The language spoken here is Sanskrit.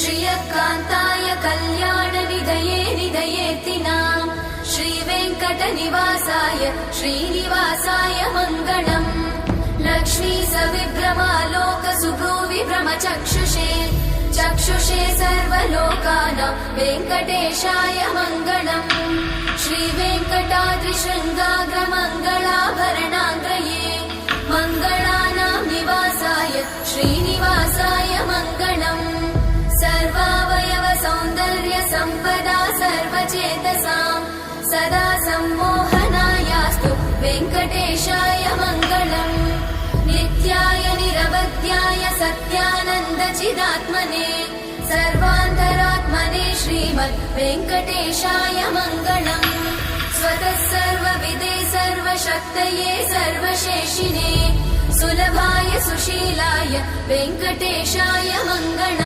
श्रियकान्ताय कल्याणनिधये निधयेऽर्थिनाम् श्रीवेङ्कटनिवासाय श्रीनिवासाय मङ्गलम् लक्ष्मी सविभ्रमालोकसुभ्रूविभ्रमचक्षुषे चक्षुषे सर्वलोकानां वेङ्कटेशाय मङ्गलम् श्रीवेङ्कटाद्रिशृङ्गाग्रमङ्गलाभरणाङ्ग्रये मङ्गलानां निवासाय श्रीनिवासाय मङ्गलम् सर्वावयव सौन्दर्य सम्पदा सर्वचेतसां सदा सम्मोहनायास्तु वेङ्कटेशाय मङ्गलम् नित्याय निरवध्याय सत्यानन्दचिदात्मने सर्वान्तरात्मने श्रीमद् वेङ्कटेशाय मङ्गलम् स्वतः सर्वविदे सर्वशक्तये सर्वशेषिने सुलभाय सुशीलाय वेङ्कटेशाय मङ्गलम्।